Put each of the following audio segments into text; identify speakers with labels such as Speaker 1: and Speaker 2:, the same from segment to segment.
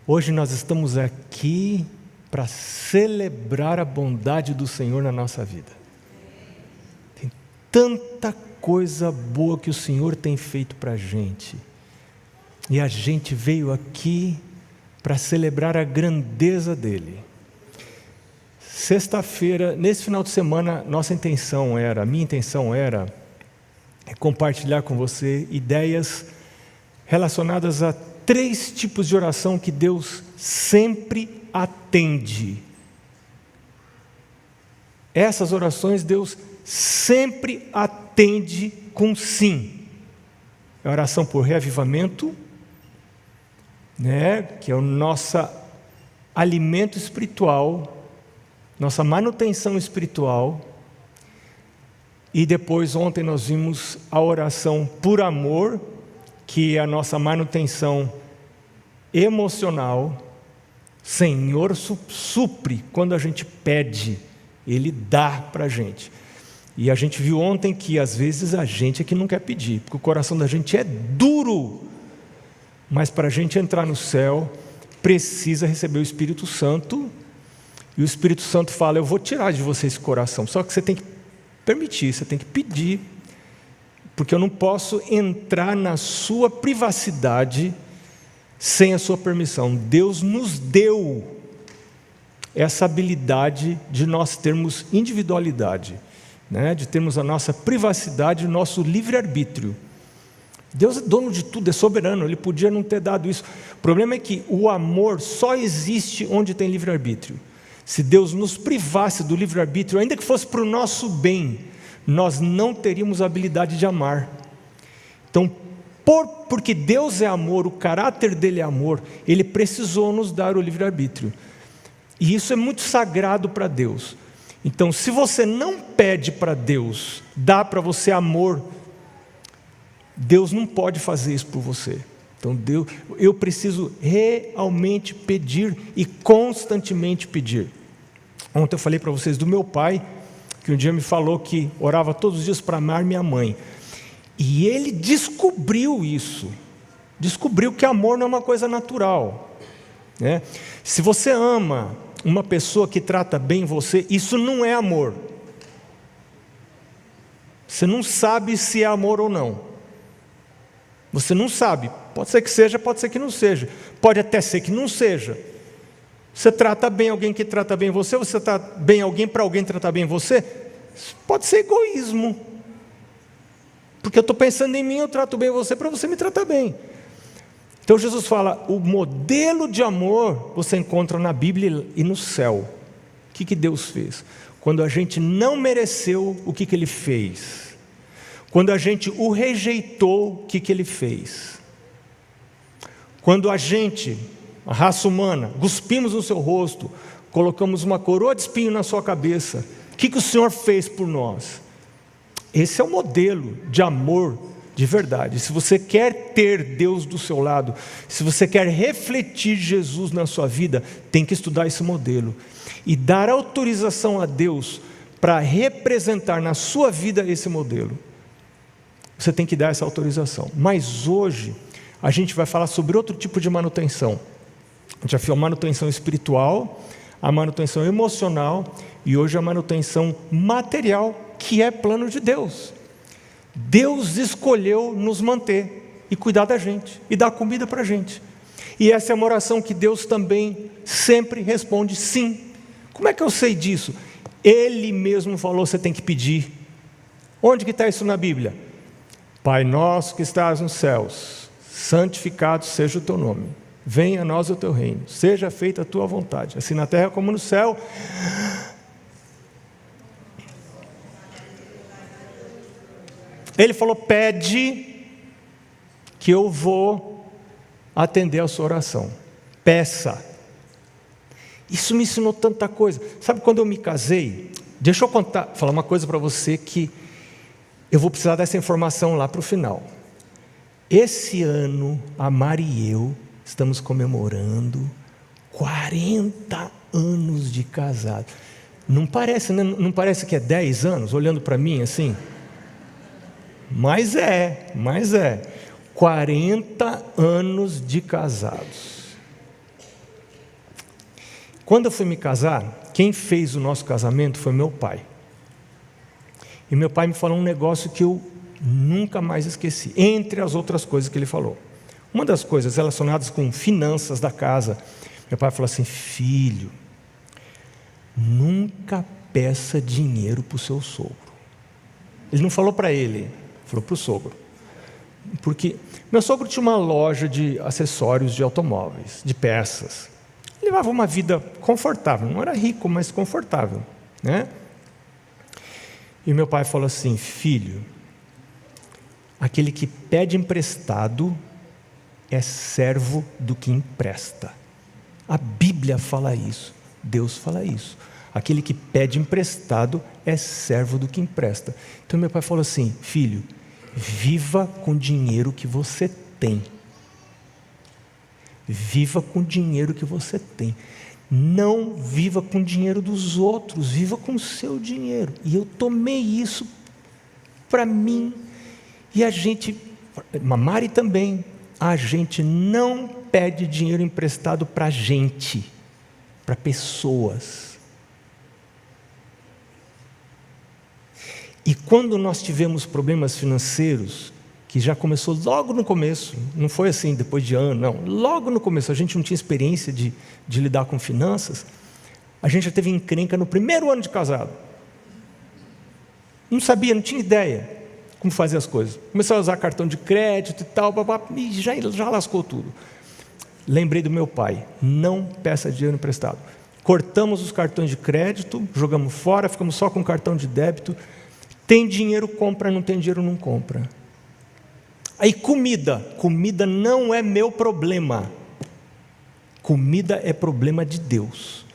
Speaker 1: Hoje nós estamos aqui para celebrar a bondade do Senhor na nossa vida. Tem tanta coisa boa que o Senhor tem feito para a gente. E a gente veio aqui para celebrar a grandeza dEle. Sexta-feira, nesse final de semana, minha intenção era compartilhar com você ideias relacionadas a 3 tipos de oração que Deus sempre atende. Essas orações Deus sempre atende com sim. É a oração por reavivamento, que é o nosso alimento espiritual, nossa manutenção espiritual. E depois, ontem nós vimos a oração por amor, que é a nossa manutenção emocional. Senhor supre quando a gente pede, Ele dá para a gente. E a gente viu ontem que às vezes a gente é que não quer pedir, porque o coração da gente é duro. Mas para a gente entrar no céu, precisa receber o Espírito Santo. E o Espírito Santo fala: eu vou tirar de você esse coração, só que você tem que permitir, você tem que pedir, porque eu não posso entrar na sua privacidade sem a sua permissão. Deus nos deu essa habilidade de nós termos individualidade, de termos a nossa privacidade, o nosso livre-arbítrio. Deus é dono de tudo, é soberano, Ele podia não ter dado isso. O problema é que o amor só existe onde tem livre-arbítrio. Se Deus nos privasse do livre-arbítrio, ainda que fosse para o nosso bem, nós não teríamos a habilidade de amar. Então, porque Deus é amor, o caráter dele é amor, Ele precisou nos dar o livre-arbítrio. E isso é muito sagrado para Deus. Então, se você não pede para Deus, dá para você amor, Deus não pode fazer isso por você. Então, eu preciso realmente pedir e constantemente pedir. Ontem eu falei para vocês do meu pai, que um dia me falou que orava todos os dias para amar minha mãe. E ele descobriu isso. Descobriu que amor não é uma coisa natural. Se você ama uma pessoa que trata bem você, isso não é amor. Você não sabe se é amor ou não. Você não sabe. Pode ser que seja, pode ser que não seja. Pode até ser que não seja. Você trata bem alguém que trata bem você, você trata bem alguém para alguém tratar bem você, pode ser egoísmo. Porque eu estou pensando em mim, eu trato bem você para você me tratar bem. Então Jesus fala, o modelo de amor você encontra na Bíblia e no céu. O que Deus fez? Quando a gente não mereceu, o que Ele fez? Quando a gente o rejeitou, o que Ele fez? Quando a gente, a raça humana, cuspimos no seu rosto, colocamos uma coroa de espinho na sua cabeça, o que o Senhor fez por nós? Esse é o modelo de amor de verdade. Se você quer ter Deus do seu lado, se você quer refletir Jesus na sua vida, tem que estudar esse modelo e dar autorização a Deus para representar na sua vida esse modelo. Você tem que dar essa autorização. Mas hoje a gente vai falar sobre outro tipo de manutenção. A gente já viu a manutenção espiritual, a manutenção emocional e hoje a manutenção material, que é plano de Deus. Deus escolheu nos manter e cuidar da gente e dar comida para a gente. E essa é uma oração que Deus também sempre responde sim. Como é que eu sei disso? Ele mesmo falou, você tem que pedir. Onde que está isso na Bíblia? Pai nosso que estás nos céus, santificado seja o teu nome. Venha a nós o teu reino, seja feita a tua vontade, assim na terra como no céu. Ele falou, pede que eu vou atender a sua oração. Peça. Isso me ensinou tanta coisa. Sabe quando eu me casei? Deixa eu falar uma coisa para você que eu vou precisar dessa informação lá para o final. Esse ano, a Mari e eu estamos comemorando 40 anos de casado. Não parece, né? Não parece que é 10 anos, olhando para mim assim? Mas é. 40 anos de casados. Quando eu fui me casar, quem fez o nosso casamento foi meu pai. E meu pai me falou um negócio que eu nunca mais esqueci, entre as outras coisas que ele falou. Uma das coisas relacionadas com finanças da casa, meu pai falou assim: filho, nunca peça dinheiro para o seu sogro. Ele não falou para ele, falou para o sogro. Porque meu sogro tinha uma loja de acessórios de automóveis, de peças. Ele levava uma vida confortável, não era rico, mas confortável, né? E meu pai falou assim: filho, aquele que pede emprestado é servo do que empresta. A Bíblia fala isso, Deus fala isso. Aquele que pede emprestado é servo do que empresta. Então meu pai falou assim: filho, viva com o dinheiro que você tem. Viva com o dinheiro que você tem. Não viva com o dinheiro dos outros, viva com o seu dinheiro. E eu tomei isso para mim. E a gente, a Mari também, a gente não pede dinheiro emprestado para gente, para pessoas. E quando nós tivemos problemas financeiros, que já começou logo no começo, não foi assim depois de ano, não, logo no começo, a gente não tinha experiência de lidar com finanças, a gente já teve encrenca no primeiro ano de casado. Não sabia, não tinha ideia como fazer as coisas. Começou a usar cartão de crédito e tal, e já lascou tudo. Lembrei do meu pai: não peça dinheiro emprestado. Cortamos os cartões de crédito, jogamos fora, ficamos só com cartão de débito. Tem dinheiro, compra, não tem dinheiro, não compra. Aí comida não é meu problema. Comida é problema de Deus.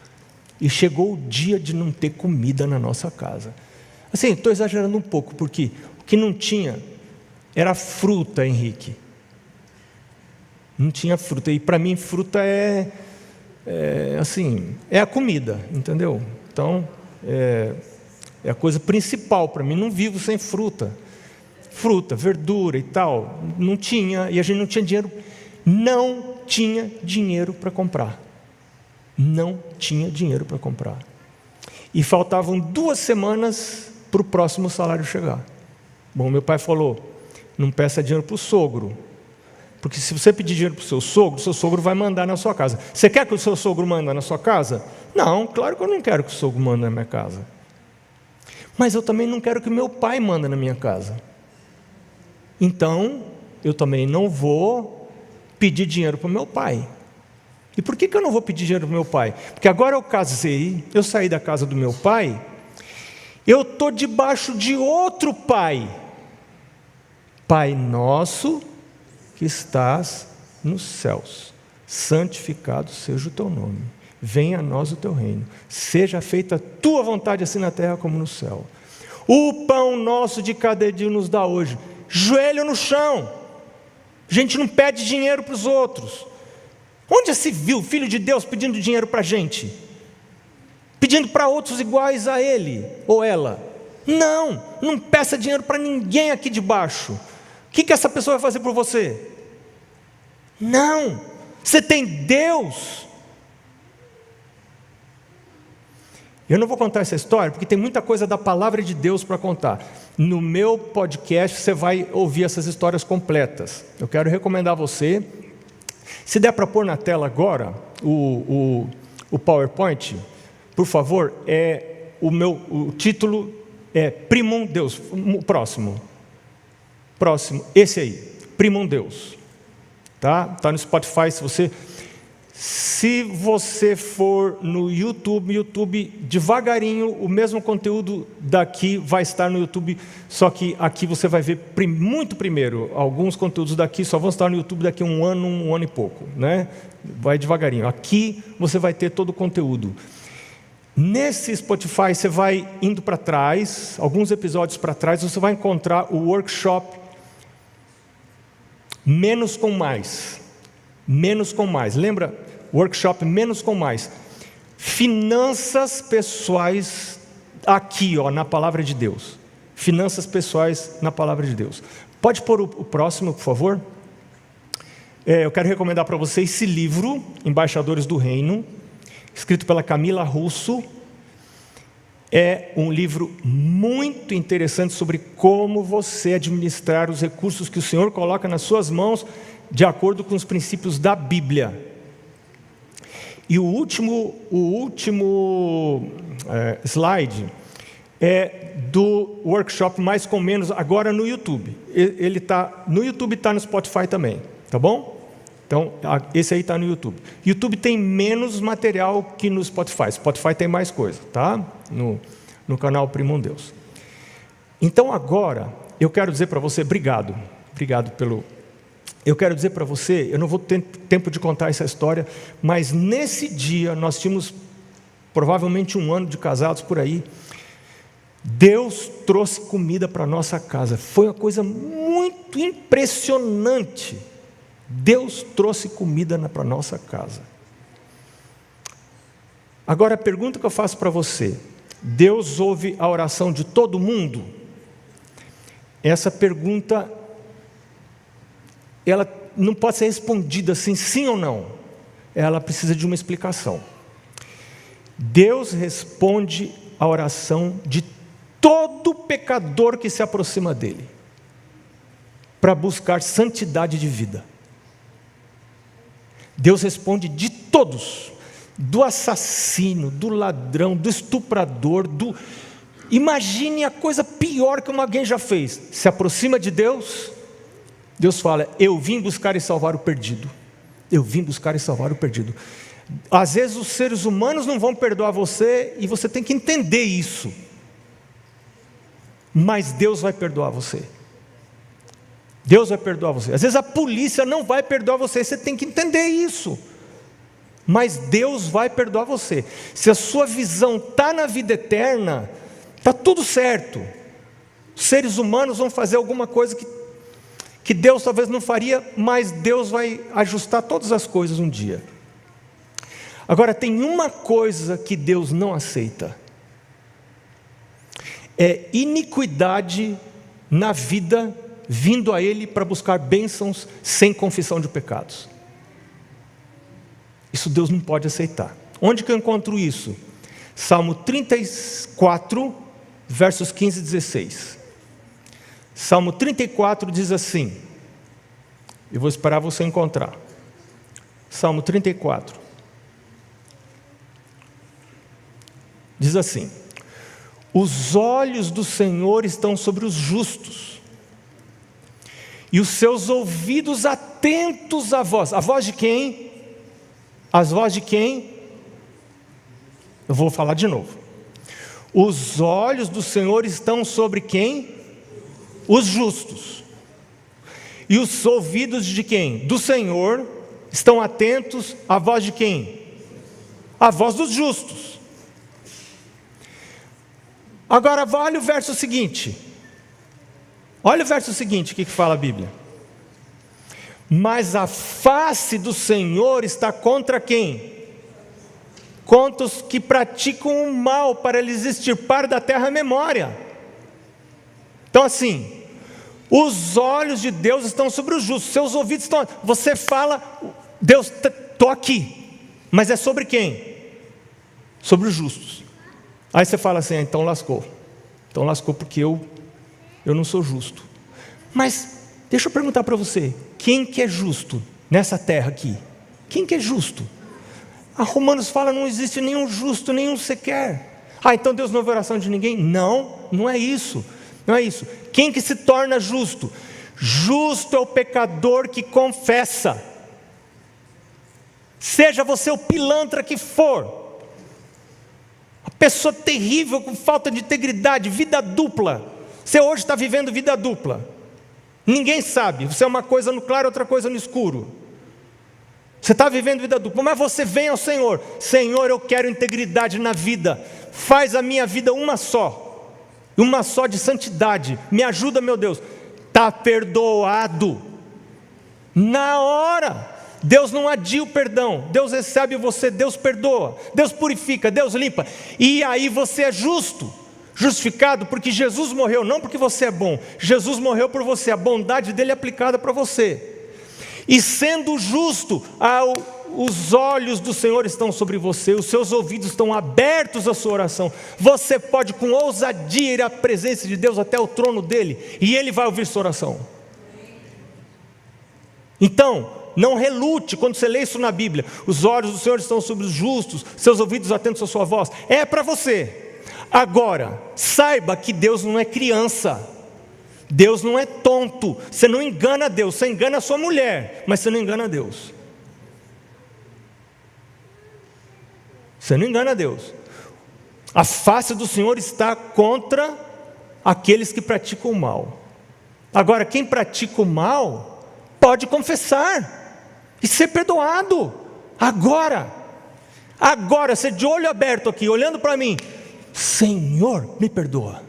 Speaker 1: E chegou o dia de não ter comida na nossa casa. Assim, estou exagerando um pouco, porque o que não tinha era fruta, Henrique. Não tinha fruta. E para mim fruta é a comida, entendeu? Então, é a coisa principal para mim. Não vivo sem fruta. Fruta, verdura e tal, não tinha, e a gente não tinha dinheiro, não tinha dinheiro para comprar. Não tinha dinheiro para comprar. E faltavam 2 semanas para o próximo salário chegar. Bom, meu pai falou: não peça dinheiro para o sogro, porque se você pedir dinheiro para o seu sogro vai mandar na sua casa. Você quer que o seu sogro mande na sua casa? Não, claro que eu não quero que o sogro mande na minha casa. Mas eu também não quero que meu pai mande na minha casa. Então, eu também não vou pedir dinheiro para o meu pai. E por que eu não vou pedir dinheiro para o meu pai? Porque agora eu casei, eu saí da casa do meu pai, eu estou debaixo de outro pai. Pai nosso que estás nos céus, santificado seja o teu nome. Venha a nós o teu reino. Seja feita a tua vontade, assim na terra como no céu. O pão nosso de cada dia nos dá hoje. Joelho no chão. A gente não pede dinheiro para os outros. Onde já se viu o Filho de Deus pedindo dinheiro para a gente? Pedindo para outros iguais a ele ou ela? Não, não peça dinheiro para ninguém aqui de baixo. O que essa pessoa vai fazer por você? Não, você tem Deus. Eu não vou contar essa história, porque tem muita coisa da palavra de Deus para contar. No meu podcast você vai ouvir essas histórias completas. Eu quero recomendar a você, se der para pôr na tela agora, o PowerPoint, por favor, o título é Primum Deus, o próximo, esse aí, Primum Deus. Tá no Spotify, se você for no YouTube, devagarinho, o mesmo conteúdo daqui vai estar no YouTube, só que aqui você vai ver muito primeiro. Alguns conteúdos daqui só vão estar no YouTube daqui a um ano e pouco, né? Vai devagarinho. Aqui você vai ter todo o conteúdo. Nesse Spotify, você vai indo para trás, alguns episódios para trás, você vai encontrar o workshop Menos com Mais. Menos com Mais. Lembra? Workshop Menos com Mais. Finanças pessoais aqui, na palavra de Deus. Finanças pessoais na palavra de Deus. Pode pôr o próximo, por favor? Eu quero recomendar para vocês esse livro, Embaixadores do Reino. escrito pela Camila Russo. É um livro muito interessante sobre como você administrar os recursos que o Senhor coloca nas suas mãos, de acordo com os princípios da Bíblia. E o último slide é do workshop Mais com Menos, agora no YouTube. Ele está no YouTube, está no Spotify também, tá bom? Então, esse aí está no YouTube. YouTube tem menos material que no Spotify. Spotify tem mais coisa, tá? No canal Primo Deus. Então, agora, eu quero dizer para você, obrigado pelo... Eu quero dizer para você, eu não vou ter tempo de contar essa história, mas nesse dia, nós tínhamos provavelmente 1 ano de casados por aí. Deus trouxe comida para a nossa casa. Foi uma coisa muito impressionante. Deus trouxe comida para a nossa casa. Agora a pergunta que eu faço para você: Deus ouve a oração de todo mundo? Essa pergunta, ela não pode ser respondida assim, sim ou não. Ela precisa de uma explicação. Deus responde a oração de todo pecador que se aproxima dele, para buscar santidade de vida. Deus responde de todos, do assassino, do ladrão, do estuprador, Imagine a coisa pior que alguém já fez. Se aproxima de Deus, Deus fala: eu vim buscar e salvar o perdido. Eu vim buscar e salvar o perdido. Às vezes os seres humanos não vão perdoar você, e você tem que entender isso. Mas Deus vai perdoar você. Deus vai perdoar você. Às vezes a polícia não vai perdoar você, você tem que entender isso. Mas Deus vai perdoar você. Se a sua visão está na vida eterna, está tudo certo. Os seres humanos vão fazer alguma coisa que Deus talvez não faria, mas Deus vai ajustar todas as coisas um dia. Agora, tem uma coisa que Deus não aceita: é iniquidade na vida, vindo a Ele para buscar bênçãos sem confissão de pecados. Isso Deus não pode aceitar. Onde que eu encontro isso? Salmo 34, versos 15 e 16. Salmo 34 diz assim, eu vou esperar você encontrar. Salmo 34. Diz assim: os olhos do Senhor estão sobre os justos, e os seus ouvidos atentos à voz. A voz de quem? As vozes de quem? Eu vou falar de novo. Os olhos do Senhor estão sobre quem? Os justos. E os ouvidos de quem? Do Senhor estão atentos à voz de quem? A voz dos justos. Agora olha o verso seguinte. Olha o verso seguinte, o que fala a Bíblia? Mas a face do Senhor está contra quem? Contra os que praticam o mal, para lhes extirpar da terra a memória. Então assim, os olhos de Deus estão sobre os justos, seus ouvidos estão... Você fala, Deus, estou aqui, mas é sobre quem? Sobre os justos. Aí você fala assim, então lascou. Então lascou porque eu não sou justo. Mas deixa eu perguntar para você, quem que é justo nessa terra aqui? Quem que é justo? A Romanos fala, não existe nenhum justo, nenhum sequer. Então Deus não ouve a oração de ninguém? Não, não é isso. Não é isso. Quem que se torna justo? Justo é o pecador que confessa. Seja você o pilantra que for, a pessoa terrível, com falta de integridade, vida dupla. Você hoje está vivendo vida dupla. Ninguém sabe, você é uma coisa no claro, outra coisa no escuro. Você está vivendo vida dupla, mas você vem ao Senhor. Senhor, eu quero integridade na vida. Faz a minha vida uma só de santidade. Me ajuda, meu Deus. Está perdoado. Na hora. Deus não adia o perdão. Deus recebe você, Deus perdoa, Deus purifica, Deus limpa. E aí você é justo. Justificado porque Jesus morreu, não porque você é bom. Jesus morreu por você, a bondade dele é aplicada para você. E sendo justo, os olhos do Senhor estão sobre você, os seus ouvidos estão abertos à sua oração. Você pode com ousadia ir à presença de Deus até o trono dele, e ele vai ouvir sua oração. Então, não relute quando você lê isso na Bíblia. Os olhos do Senhor estão sobre os justos, seus ouvidos atentos à sua voz. É para você. Agora, saiba que Deus não é criança. Deus não é tonto. Você não engana Deus, você engana a sua mulher, mas você não engana Deus. Você não engana Deus. A face do Senhor está contra aqueles que praticam o mal. Agora, quem pratica o mal pode confessar e ser perdoado. Agora, você de olho aberto aqui, olhando para mim: Senhor, me perdoa,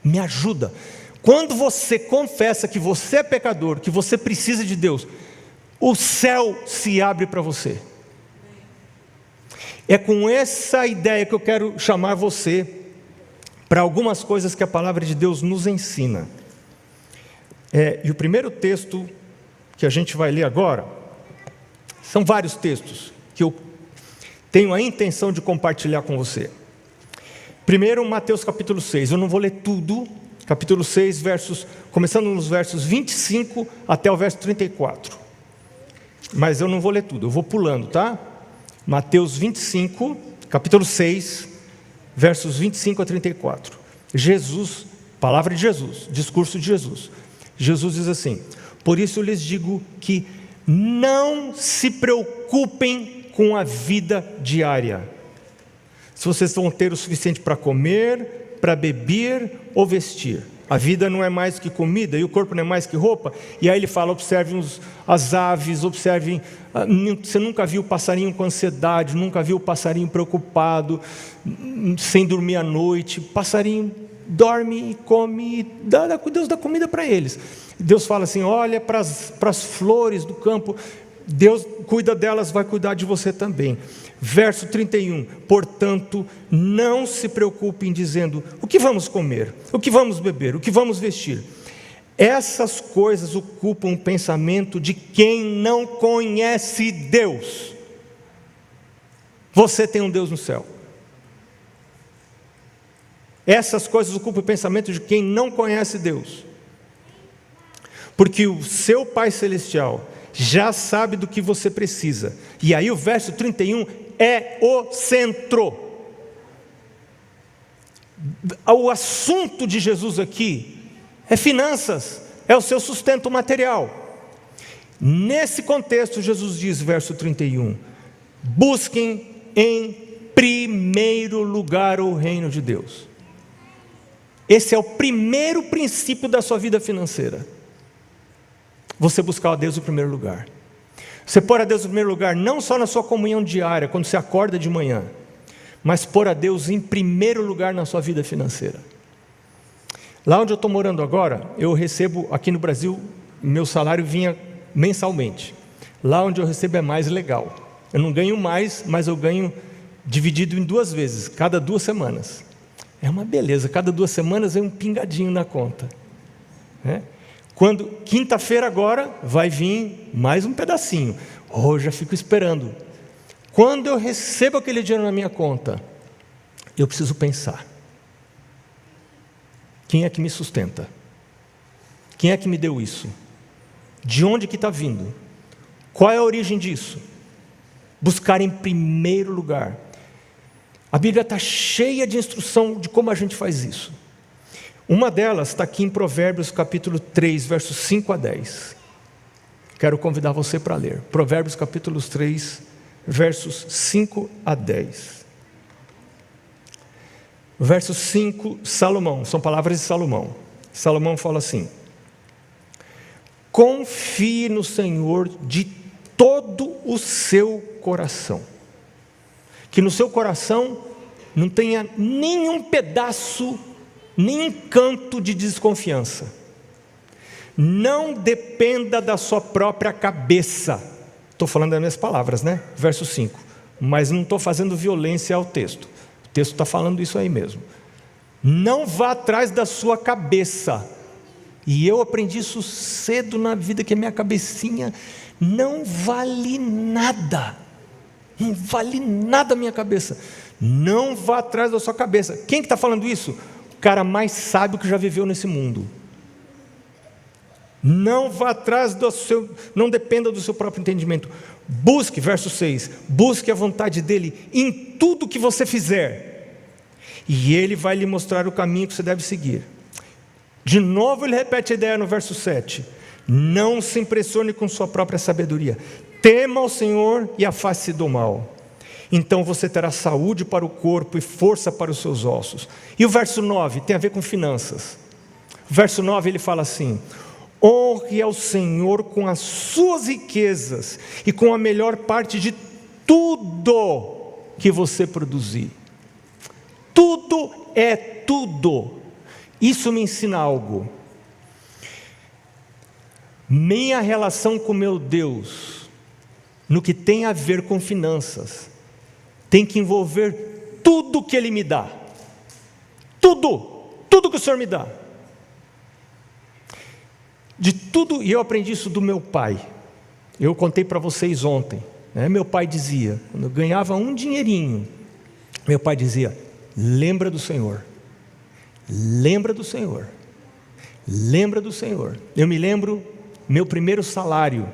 Speaker 1: me ajuda. Quando você confessa que você é pecador, que você precisa de Deus, o céu se abre para você. É com essa ideia que eu quero chamar você para algumas coisas que a palavra de Deus nos ensina. E o primeiro texto que a gente vai ler agora, são vários textos que eu tenho a intenção de compartilhar com você. Primeiro, Mateus capítulo 6, eu não vou ler tudo, capítulo 6, começando nos versos 25 até o verso 34. Mas eu não vou ler tudo, eu vou pulando, tá? Mateus 25, capítulo 6, versos 25 a 34. Jesus, palavra de Jesus, discurso de Jesus. Jesus diz assim: por isso eu lhes digo que não se preocupem com a vida diária. Se vocês vão ter o suficiente para comer, para beber ou vestir. A vida não é mais que comida e o corpo não é mais que roupa. E aí ele fala: observem as aves, observem. Você nunca viu o passarinho com ansiedade, nunca viu o passarinho preocupado, sem dormir à noite. Passarinho dorme e come, Deus dá comida para eles. Deus fala assim: olha para as flores do campo, Deus cuida delas, vai cuidar de você também. Verso 31, portanto, não se preocupem dizendo: o que vamos comer, o que vamos beber, o que vamos vestir? Essas coisas ocupam o pensamento de quem não conhece Deus. Você tem um Deus no céu. Essas coisas ocupam o pensamento de quem não conhece Deus. Porque o seu Pai Celestial já sabe do que você precisa. E aí o verso 31 é o centro. O assunto de Jesus aqui é finanças, é o seu sustento material. Nesse contexto, Jesus diz, verso 31, busquem em primeiro lugar o reino de Deus. Esse é o primeiro princípio da sua vida financeira. Você buscar a Deus em primeiro lugar. Você pôr a Deus em primeiro lugar, não só na sua comunhão diária, quando você acorda de manhã, mas pôr a Deus em primeiro lugar na sua vida financeira. Lá onde eu estou morando agora, eu recebo, aqui no Brasil, meu salário vinha mensalmente. Lá onde eu recebo é mais legal. Eu não ganho mais, mas eu ganho dividido em 2 vezes, cada 2 semanas. É uma beleza, cada 2 semanas vem um pingadinho na conta. Quinta-feira agora vai vir mais um pedacinho. Eu já fico esperando. Quando eu recebo aquele dinheiro na minha conta, eu preciso pensar: quem é que me sustenta? Quem é que me deu isso? De onde que está vindo? Qual é a origem disso? Buscar em primeiro lugar. A Bíblia está cheia de instrução de como a gente faz isso. Uma delas está aqui em Provérbios capítulo 3, versos 5 a 10. Quero convidar você para ler. Provérbios capítulo 3, versos 5 a 10. Verso 5, Salomão, são palavras de Salomão. Salomão fala assim: confie no Senhor de todo o seu coração. Que no seu coração não tenha nenhum pedaço, nem canto de desconfiança. Não dependa da sua própria cabeça. Estou falando das minhas palavras, né? Verso 5. Mas não estou fazendo violência ao texto. O texto está falando isso aí mesmo. Não vá atrás da sua cabeça. E eu aprendi isso cedo na vida, que a minha cabecinha não vale nada. Não vale nada a minha cabeça. Não vá atrás da sua cabeça. Quem que está falando isso? O cara mais sábio que já viveu nesse mundo. Não vá atrás do seu, não dependa do seu próprio entendimento. Busque, verso 6, busque a vontade dele em tudo que você fizer, e ele vai lhe mostrar o caminho que você deve seguir. De novo ele repete a ideia no verso 7, não se impressione com sua própria sabedoria, tema ao Senhor e afaste-se do mal, então você terá saúde para o corpo e força para os seus ossos. E o verso 9 tem a ver com finanças. O verso 9 ele fala assim: honre ao Senhor com as suas riquezas e com a melhor parte de tudo que você produzir. Tudo é tudo. Isso me ensina algo. Minha relação com meu Deus, no que tem a ver com finanças, tem que envolver tudo que Ele me dá. Tudo que o Senhor me dá. De tudo, e eu aprendi isso do meu pai. Eu contei para vocês ontem, né? Meu pai dizia, quando eu ganhava um dinheirinho, meu pai dizia: lembra do Senhor, lembra do Senhor, lembra do Senhor. Eu me lembro, meu primeiro salário.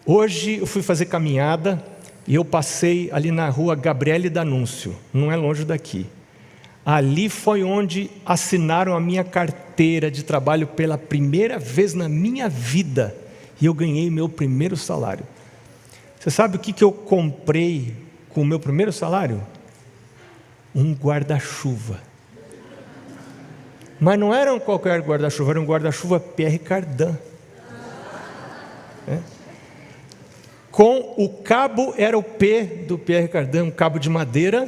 Speaker 1: Hoje eu fui fazer caminhada e eu passei ali na rua Gabriele D'Annunzio, não é longe daqui. Ali foi onde assinaram a minha carteira de trabalho pela primeira vez na minha vida. E eu ganhei meu primeiro salário. Você sabe o que eu comprei com o meu primeiro salário? Um guarda-chuva. Mas não era um qualquer guarda-chuva, era um guarda-chuva Pierre Cardin. Com o cabo, era o P do Pierre Cardin, um cabo de madeira.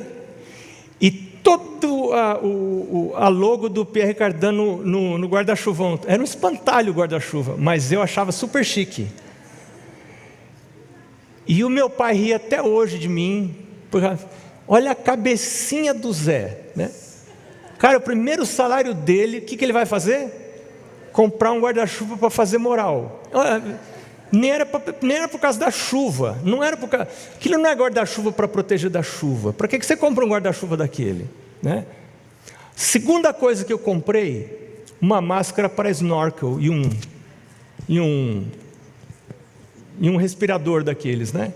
Speaker 1: E todo a logo do Pierre Cardin no guarda-chuvão. Era um espantalho o guarda-chuva, mas eu achava super chique. E o meu pai ria até hoje de mim. Olha a cabecinha do Zé, né? Cara, o primeiro salário dele, o que ele vai fazer? Comprar um guarda-chuva para fazer moral. Nem era por causa da chuva. Não era por causa... Aquilo não é guarda-chuva para proteger da chuva. Para que você compra um guarda-chuva daquele, né? Segunda coisa que eu comprei, uma máscara para snorkel e um respirador daqueles, né?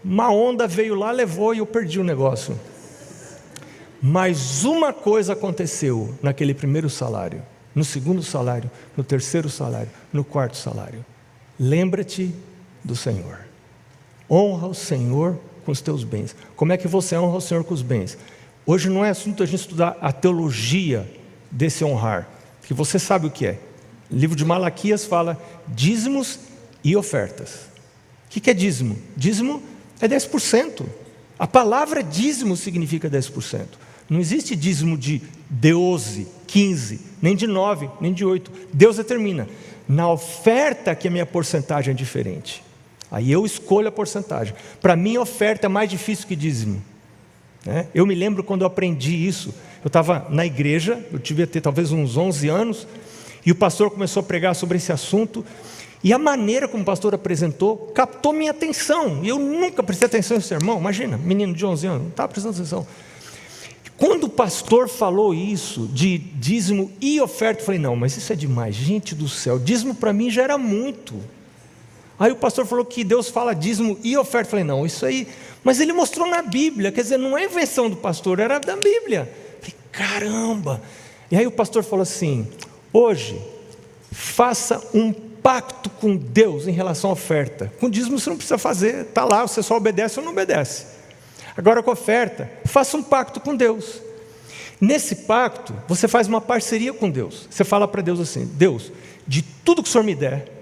Speaker 1: Uma onda veio lá, levou e eu perdi o negócio. Mas uma coisa aconteceu naquele primeiro salário, no segundo salário, no terceiro salário, no quarto salário. Lembra-te do Senhor. Honra o Senhor com os teus bens. Como é que você honra o Senhor com os bens? Hoje não é assunto a gente estudar a teologia desse honrar, que você sabe o que é. O livro de Malaquias fala dízimos e ofertas. O que é dízimo? Dízimo é 10%. A palavra dízimo significa 10%. Não existe dízimo de 12, 15, nem de 9, nem de 8. Deus determina. Na oferta que a minha porcentagem é diferente. Aí eu escolho a porcentagem. Para mim, a oferta é mais difícil que dízimo. Eu me lembro quando eu aprendi isso. Eu estava na igreja, eu devia ter talvez uns 11 anos, e o pastor começou a pregar sobre esse assunto, e a maneira como o pastor apresentou captou minha atenção. E eu nunca prestei atenção nesse sermão. Imagina, menino de 11 anos, não estava prestando atenção. Quando o pastor falou isso, de dízimo e oferta, eu falei: não, mas isso é demais, gente do céu, dízimo para mim já era muito. Aí o pastor falou que Deus fala dízimo e oferta, eu falei: não, isso aí, mas ele mostrou na Bíblia, quer dizer, não é invenção do pastor, era da Bíblia. Eu falei: caramba. E aí o pastor falou assim: hoje, faça um pacto com Deus em relação à oferta. Com dízimo você não precisa fazer, está lá, você só obedece ou não obedece. Agora com a oferta, faça um pacto com Deus. Nesse pacto, você faz uma parceria com Deus. Você fala para Deus assim: Deus, de tudo que o Senhor me der,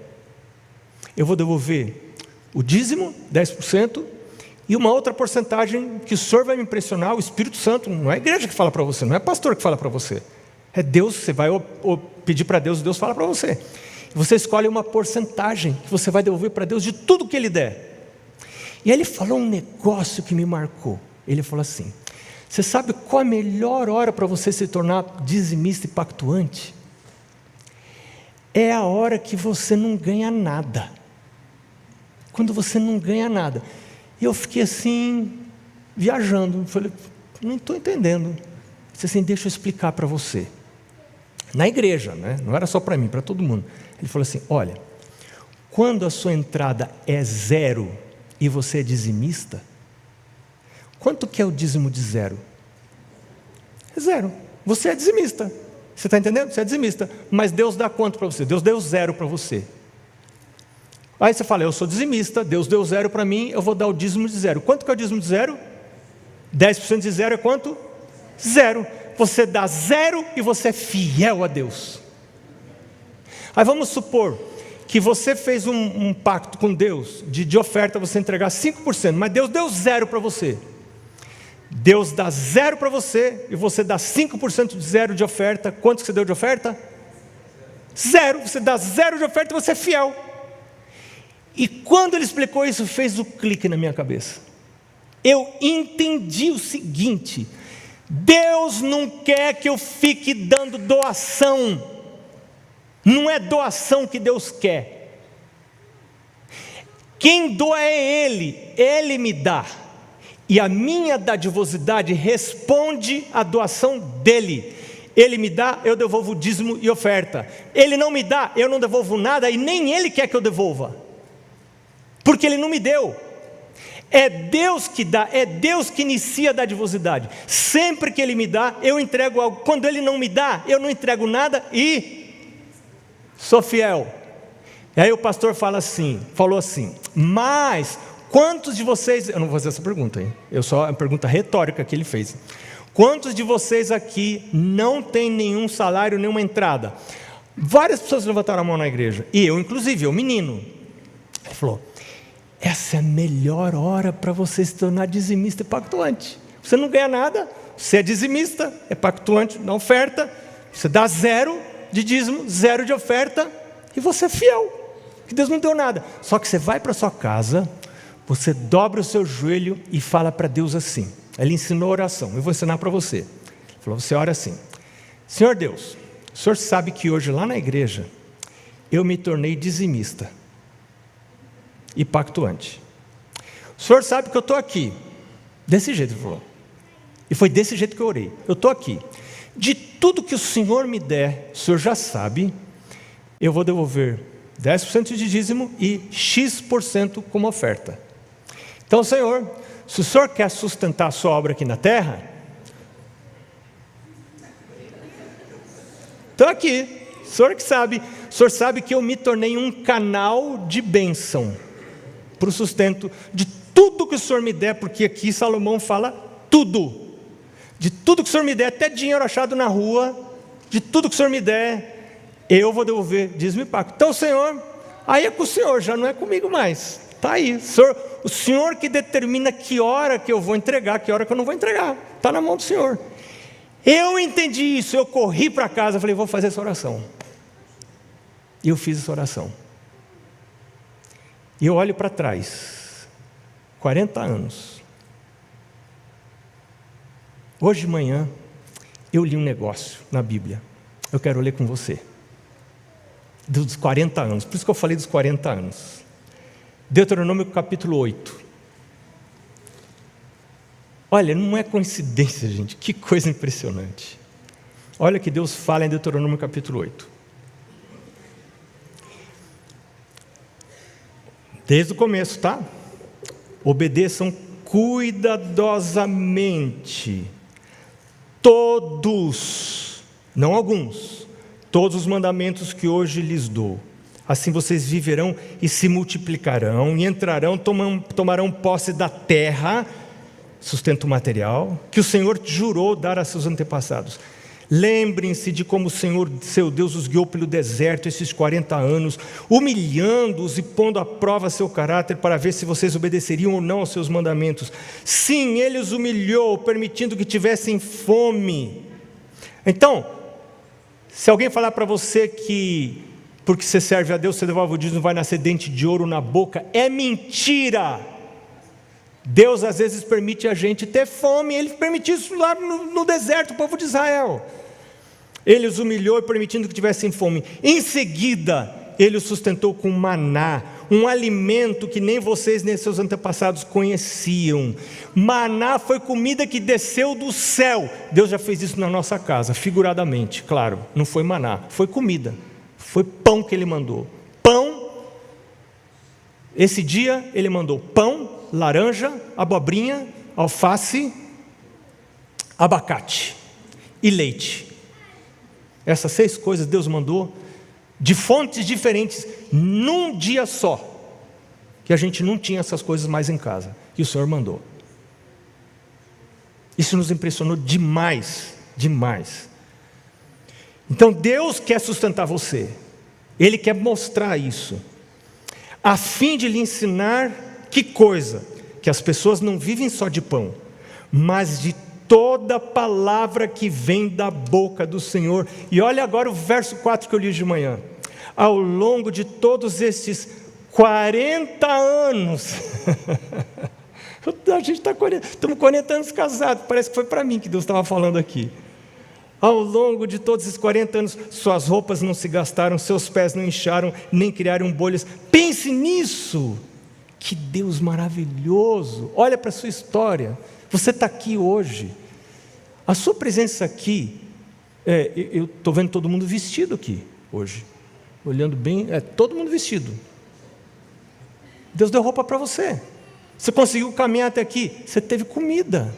Speaker 1: eu vou devolver o dízimo, 10%, e uma outra porcentagem que o Senhor vai me impressionar, o Espírito Santo. Não é a igreja que fala para você, não é pastor que fala para você. É Deus, você vai pedir para Deus, Deus fala para você. Você escolhe uma porcentagem que você vai devolver para Deus de tudo que Ele der. E aí ele falou um negócio que me marcou. Ele falou assim: você sabe qual a melhor hora para você se tornar dizimista e pactuante? É a hora que você não ganha nada. Quando você não ganha nada. E eu fiquei assim, viajando. Falei, não estou entendendo. Ele disse assim, deixa eu explicar para você. Na igreja, né? Não era só para mim, para todo mundo. Ele falou assim, olha, quando a sua entrada é 0 e você é dizimista, quanto que é o dízimo de 0? É 0. Você é dizimista. Você está entendendo? Você é dizimista. Mas Deus dá quanto para você? Deus deu 0 para você. Aí você fala, eu sou dizimista, Deus deu 0 para mim, eu vou dar o dízimo de 0. Quanto que é o dízimo de 0? 10% de 0 é quanto? 0. Você dá 0 e você é fiel a Deus. Aí vamos supor que você fez um pacto com Deus, de oferta você entregar 5%, mas Deus deu 0 para você. Deus dá 0 para você e você dá 5% de 0 de oferta. Quanto que você deu de oferta? 0. Você dá 0 de oferta e você é fiel. E quando ele explicou isso, fez o clique na minha cabeça. Eu entendi o seguinte: Deus não quer que eu fique dando doação. Não é doação que Deus quer. Quem doa é Ele, Ele me dá. E a minha dadivosidade responde à doação dEle. Ele me dá, eu devolvo dízimo e oferta. Ele não me dá, eu não devolvo nada e nem Ele quer que eu devolva. Porque Ele não me deu. É Deus que dá, é Deus que inicia a dadivosidade. Sempre que Ele me dá, eu entrego algo. Quando Ele não me dá, eu não entrego nada e sou fiel. E aí o pastor falou assim, mas quantos de vocês, eu não vou fazer essa pergunta, hein? É uma pergunta retórica que ele fez. Quantos de vocês aqui não tem nenhum salário, nenhuma entrada? Várias pessoas levantaram a mão na igreja, e eu inclusive, eu menino. Ele falou, essa é a melhor hora para você se tornar dizimista e pactuante. Você não ganha nada, você é dizimista, é pactuante na oferta, você dá 0 de dízimo, 0 de oferta, e você é fiel, que Deus não deu nada. Só que você vai para sua casa, você dobra o seu joelho e fala para Deus assim. Ele ensinou a oração, eu vou ensinar para você. Ele falou, você ora assim, Senhor Deus, o Senhor sabe que hoje lá na igreja, eu me tornei dizimista e pactuante. O Senhor sabe que eu estou aqui, desse jeito ele falou, e foi desse jeito que eu orei, eu estou aqui, de tudo que o Senhor me der, o Senhor já sabe, eu vou devolver 10% de dízimo e X% como oferta. Então Senhor, se o Senhor quer sustentar a sua obra aqui na terra, estou aqui, o Senhor sabe que eu me tornei um canal de bênção, para o sustento de tudo que o Senhor me der, porque aqui Salomão fala tudo, de tudo que o Senhor me der, até dinheiro achado na rua, de tudo que o Senhor me der, eu vou devolver dízimo e pacto. Então Senhor, aí é com o Senhor, já não é comigo mais, está aí, o Senhor que determina que hora que eu vou entregar, que hora que eu não vou entregar, está na mão do Senhor. Eu entendi isso, eu corri para casa, falei, vou fazer essa oração, e eu fiz essa oração. E eu olho para trás, 40 anos. Hoje de manhã, eu li um negócio na Bíblia. Eu quero ler com você. Dos 40 anos, por isso que eu falei dos 40 anos. Deuteronômio capítulo 8. Olha, não é coincidência, gente, que coisa impressionante. Olha o que Deus fala em Deuteronômio capítulo 8. Desde o começo, tá? Obedeçam cuidadosamente todos, não alguns, todos os mandamentos que hoje lhes dou. Assim vocês viverão e se multiplicarão, e entrarão, tomarão posse da terra, sustento material, que o Senhor jurou dar a seus antepassados. Lembrem-se de como o Senhor, seu Deus, os guiou pelo deserto esses 40 anos, humilhando-os e pondo à prova seu caráter para ver se vocês obedeceriam ou não aos seus mandamentos. Sim, Ele os humilhou, permitindo que tivessem fome. Então, se alguém falar para você que porque você serve a Deus, você devolve o dízimo, vai nascer dente de ouro na boca, é mentira. Deus às vezes permite a gente ter fome, Ele permitiu isso lá no deserto, o povo de Israel. Ele os humilhou, permitindo que tivessem fome. Em seguida, Ele os sustentou com maná, um alimento que nem vocês nem seus antepassados conheciam. Maná foi comida que desceu do céu. Deus já fez isso na nossa casa, figuradamente, claro. Não foi maná, foi comida. Foi pão que Ele mandou. Pão, esse dia Ele mandou pão, laranja, abobrinha, alface, abacate e leite. Essas 6 coisas Deus mandou de fontes diferentes, num dia só, que a gente não tinha essas coisas mais em casa, que o Senhor mandou. Isso nos impressionou demais, demais. Então Deus quer sustentar você, Ele quer mostrar isso, a fim de lhe ensinar que coisa? Que as pessoas não vivem só de pão, mas de toda palavra que vem da boca do Senhor. E olha agora o verso 4 que eu li de manhã. Ao longo de todos estes 40 anos, a gente estamos 40 anos casados, parece que foi para mim que Deus estava falando aqui. Ao longo de todos esses 40 anos, suas roupas não se gastaram, seus pés não incharam, nem criaram bolhas. Pense nisso, que Deus maravilhoso. Olha para a sua história. Você está aqui hoje, a sua presença aqui, eu estou vendo todo mundo vestido aqui hoje, olhando bem, todo mundo vestido. Deus deu roupa para você, você conseguiu caminhar até aqui, você teve comida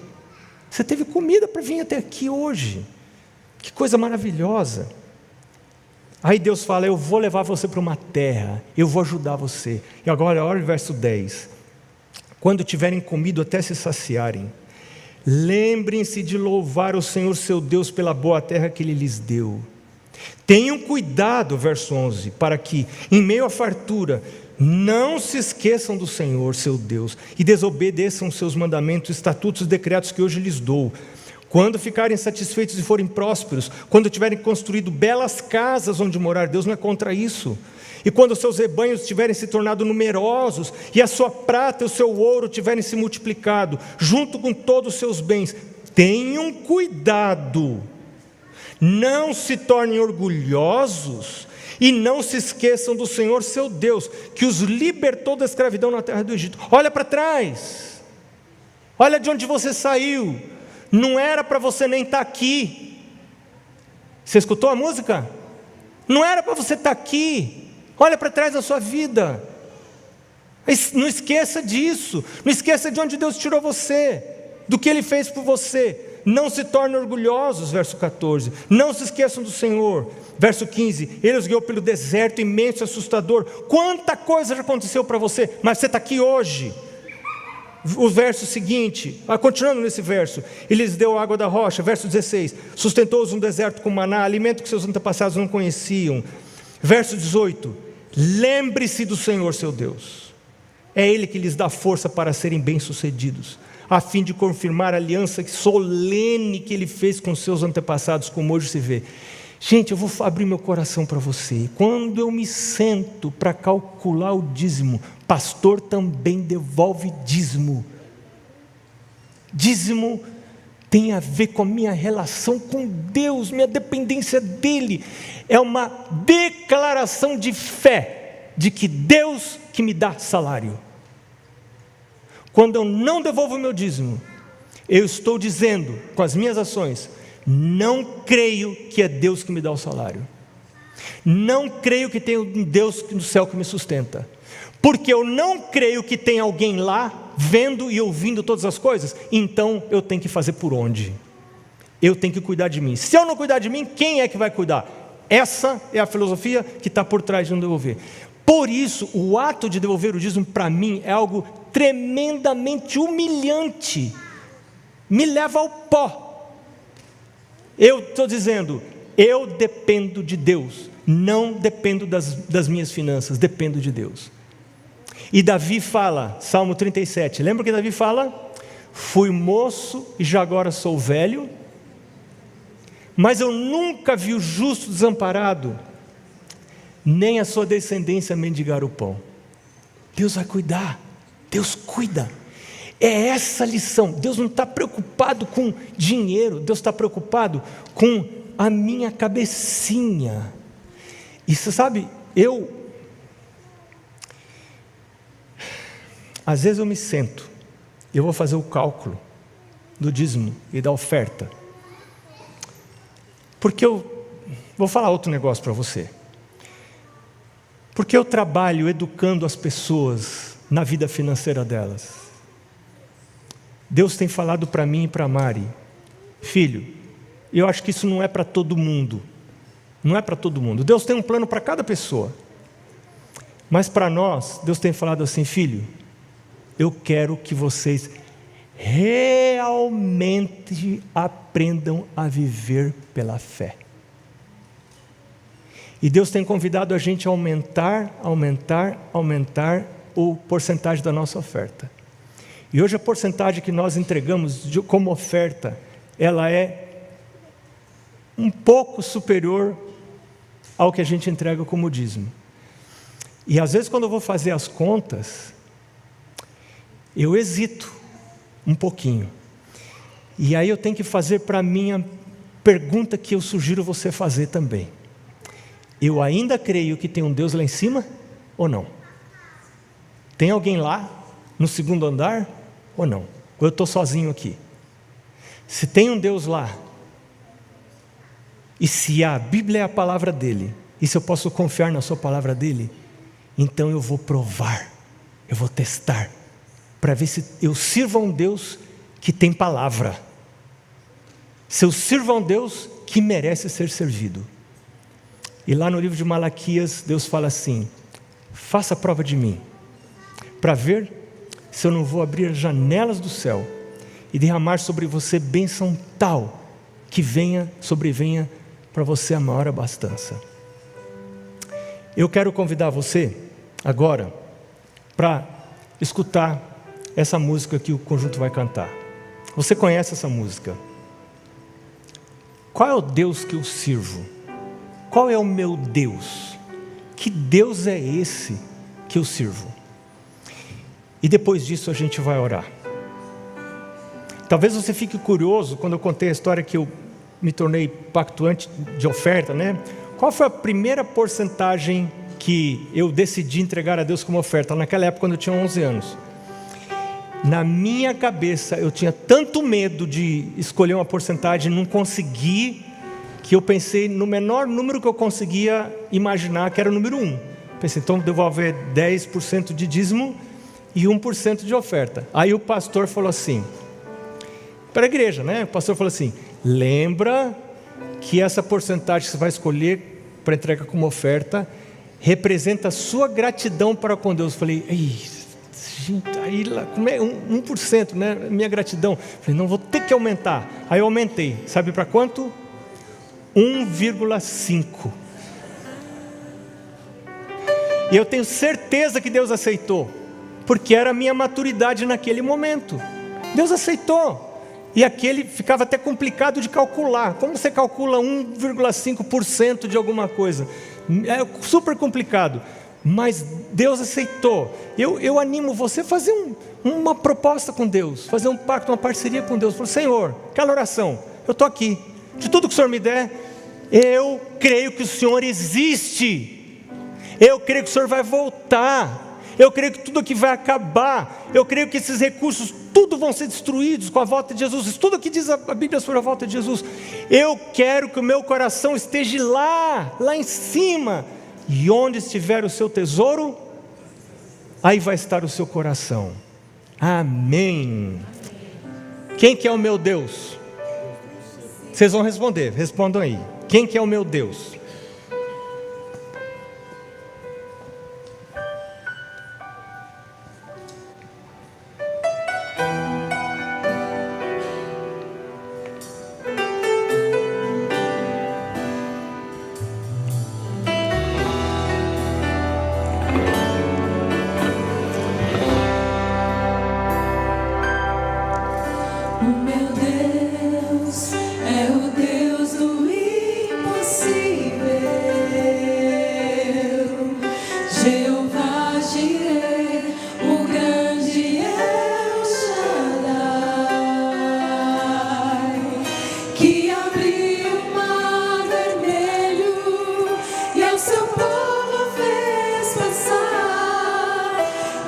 Speaker 1: para vir até aqui hoje, que coisa maravilhosa. Aí Deus fala, eu vou levar você para uma terra, eu vou ajudar você. E agora olha o verso 10, quando tiverem comido até se saciarem, lembrem-se de louvar o Senhor seu Deus pela boa terra que Ele lhes deu. Tenham cuidado, verso 11, para que, em meio à fartura, não se esqueçam do Senhor seu Deus e desobedeçam seus mandamentos, estatutos e decretos que hoje lhes dou. Quando ficarem satisfeitos e forem prósperos, quando tiverem construído belas casas onde morar, Deus não é contra isso. E quando os seus rebanhos tiverem se tornado numerosos, e a sua prata e o seu ouro tiverem se multiplicado, junto com todos os seus bens, tenham cuidado, não se tornem orgulhosos, e não se esqueçam do Senhor seu Deus, que os libertou da escravidão na terra do Egito. Olha para trás, olha de onde você saiu, não era para você nem estar aqui. Você escutou a música? Não era para você estar aqui. Olha para trás da sua vida, não esqueça disso, não esqueça de onde Deus tirou você, do que Ele fez por você. Não se tornem orgulhosos, verso 14, não se esqueçam do Senhor. Verso 15, Ele os guiou pelo deserto imenso e assustador. Quanta coisa já aconteceu para você, mas você está aqui hoje. O verso seguinte, continuando nesse verso, Ele lhes deu água da rocha. Verso 16, sustentou-os no deserto com maná, alimento que seus antepassados não conheciam. Verso 18, lembre-se do Senhor seu Deus, é Ele que lhes dá força para serem bem-sucedidos, a fim de confirmar a aliança solene que Ele fez com seus antepassados, como hoje se vê. Gente, eu vou abrir meu coração para você. Quando eu me sento para calcular o dízimo, pastor também devolve dízimo. Dízimo tem a ver com a minha relação com Deus, minha dependência dEle. É uma declaração de fé, de que Deus que me dá salário. Quando eu não devolvo o meu dízimo, eu estou dizendo com as minhas ações, não creio que é Deus que me dá o salário. Não creio que tem um Deus no céu que me sustenta. Porque eu não creio que tem alguém lá vendo e ouvindo todas as coisas, então eu tenho que fazer por onde? Eu tenho que cuidar de mim. Se eu não cuidar de mim, quem é que vai cuidar? Essa é a filosofia que está por trás de não devolver. Por isso, o ato de devolver o dízimo para mim é algo tremendamente humilhante. Me leva ao pó. Eu estou dizendo, eu dependo de Deus, não dependo das minhas finanças, dependo de Deus. E Davi fala, Salmo 37, lembra que Davi fala? Fui moço e já agora sou velho, mas eu nunca vi o justo desamparado, nem a sua descendência mendigar o pão. Deus vai cuidar, Deus cuida. É essa a lição. Deus não está preocupado com dinheiro, Deus está preocupado com a minha cabecinha. E você sabe, eu às vezes eu me sento, eu vou fazer o cálculo do dízimo e da oferta. Porque eu vou falar outro negócio para você. Porque eu trabalho educando as pessoas na vida financeira delas. Deus tem falado para mim e para a Mari: filho, eu acho que isso não é para todo mundo. Não é para todo mundo. Deus tem um plano para cada pessoa. Mas para nós, Deus tem falado assim: filho, eu quero que vocês realmente aprendam a viver pela fé. E Deus tem convidado a gente a aumentar o porcentagem da nossa oferta. E hoje a porcentagem que nós entregamos como oferta, ela é um pouco superior ao que a gente entrega como dízimo. E às vezes quando eu vou fazer as contas, eu hesito um pouquinho. E aí eu tenho que fazer para mim a pergunta que eu sugiro você fazer também. Eu ainda creio que tem um Deus lá em cima ou não? Tem alguém lá no segundo andar ou não? Ou eu estou sozinho aqui? Se tem um Deus lá, e se a Bíblia é a palavra dele, e se eu posso confiar na sua palavra dele, então eu vou provar, eu vou testar, para ver se eu sirvo a um Deus que tem palavra, se eu sirvo a um Deus que merece ser servido. E lá no livro de Malaquias, Deus fala assim: faça prova de mim, para ver se eu não vou abrir as janelas do céu e derramar sobre você bênção tal, que sobrevenha para você a maior abastança. Eu quero convidar você agora para escutar essa música que o conjunto vai cantar. Você conhece essa música? Qual é o Deus que eu sirvo? Qual é o meu Deus? Que Deus é esse que eu sirvo? E depois disso a gente vai orar. Talvez você fique curioso quando eu contei a história que eu me tornei pactuante de oferta, né? Qual foi a primeira porcentagem que eu decidi entregar a Deus como oferta? Naquela época, quando eu tinha 11 anos. Na minha cabeça, eu tinha tanto medo de escolher uma porcentagem, não consegui, que eu pensei no menor número que eu conseguia imaginar, que era o número 1. Pensei, então devolver 10% de dízimo e 1% de oferta. Aí o pastor falou assim, para a igreja, né? O pastor falou assim: lembra que essa porcentagem que você vai escolher para entrega como oferta representa a sua gratidão para com Deus. Eu falei, gente, aí lá, como é 1%, né? Minha gratidão. Eu falei, não, vou ter que aumentar. Aí eu aumentei, sabe para quanto? 1,5. E eu tenho certeza que Deus aceitou, porque era a minha maturidade naquele momento. Deus aceitou. E aquele ficava até complicado de calcular. Como você calcula 1,5% de alguma coisa? É super complicado. Mas Deus aceitou. Eu animo você a fazer uma proposta com Deus, fazer um pacto, uma parceria com Deus. Falar, Senhor, aquela oração, eu estou aqui. De tudo que o Senhor me der, eu creio que o Senhor existe. Eu creio que o Senhor vai voltar. Eu creio que tudo aqui vai acabar. Eu creio que esses recursos, tudo vão ser destruídos com a volta de Jesus. Isso tudo que diz a Bíblia sobre a volta de Jesus. Eu quero que o meu coração esteja lá em cima. E onde estiver o seu tesouro, aí vai estar o seu coração. Amém. Quem que é o meu Deus? Vocês vão responder, respondam aí. Quem que é o meu Deus?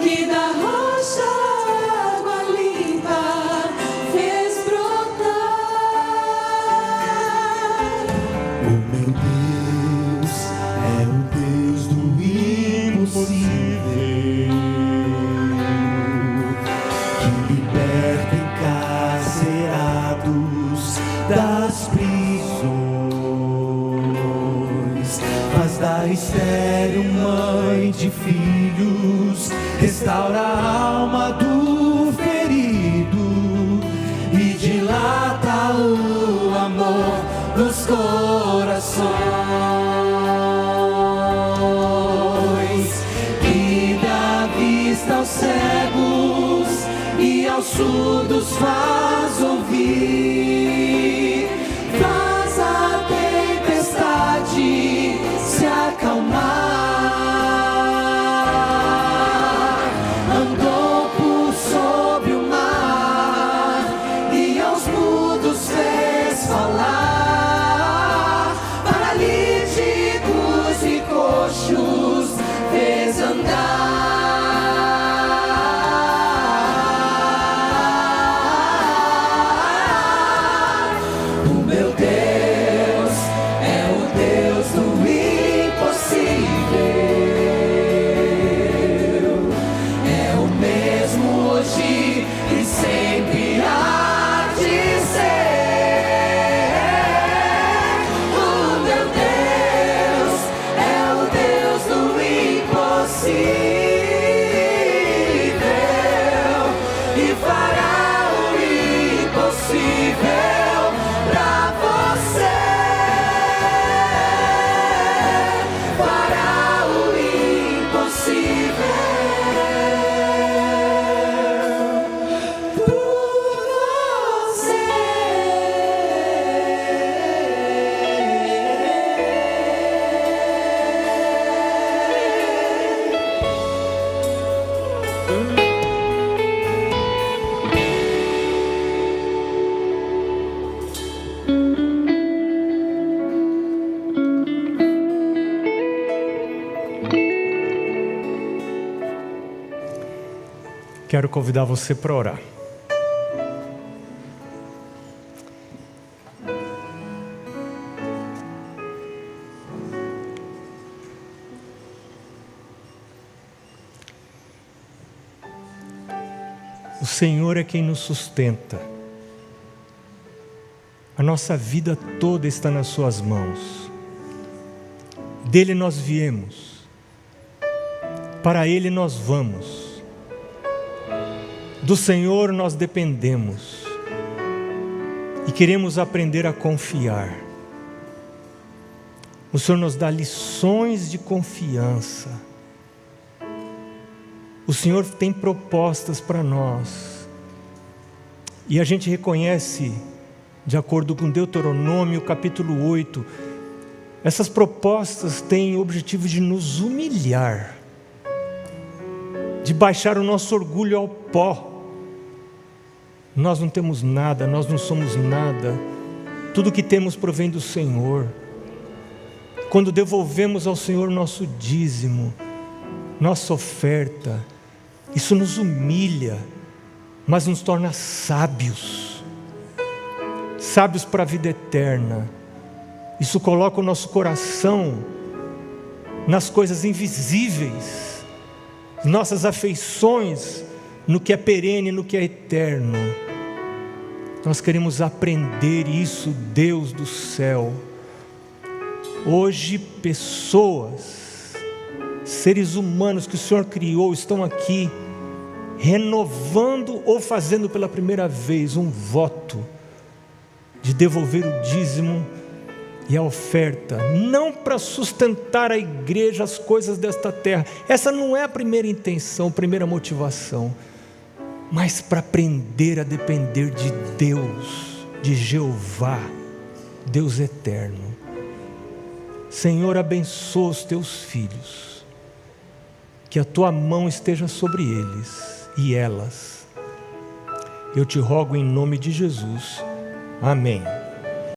Speaker 2: Que da rocha encarcerados das prisões. Faz da estéril mãe de filhos, restaura a alma do ferido e dilata o amor dos corações. Que dá vista aos cegos e aos surdos faz ouvir, faz a tempestade se acalmar. Andou por sobre o mar e aos mudos fez falar, paralíticos e coxos fez andar.
Speaker 1: Quero convidar você para orar. O Senhor é quem nos sustenta. A nossa vida toda está nas suas mãos. Dele nós viemos. Para Ele nós vamos. Do Senhor nós dependemos e queremos aprender a confiar. O Senhor nos dá lições de confiança. O Senhor tem propostas para nós e a gente reconhece, de acordo com Deuteronômio capítulo 8, essas propostas têm o objetivo de nos humilhar, de baixar o nosso orgulho ao pó. Nós não temos nada, nós não somos nada. Tudo que temos provém do Senhor. Quando devolvemos ao Senhor nosso dízimo, nossa oferta, isso nos humilha, mas nos torna sábios. Sábios para a vida eterna. Isso coloca o nosso coração nas coisas invisíveis, nossas afeições no que é perene, no que é eterno. Nós queremos aprender isso, Deus do céu. Hoje pessoas, seres humanos que o Senhor criou, estão aqui renovando ou fazendo pela primeira vez um voto de devolver o dízimo e a oferta, não para sustentar a igreja, as coisas desta terra. Essa não é a primeira intenção, a primeira motivação, mas para aprender a depender de Deus, de Jeová, Deus eterno. Senhor, abençoa os teus filhos, que a tua mão esteja sobre eles e elas. Eu te rogo em nome de Jesus. Amém.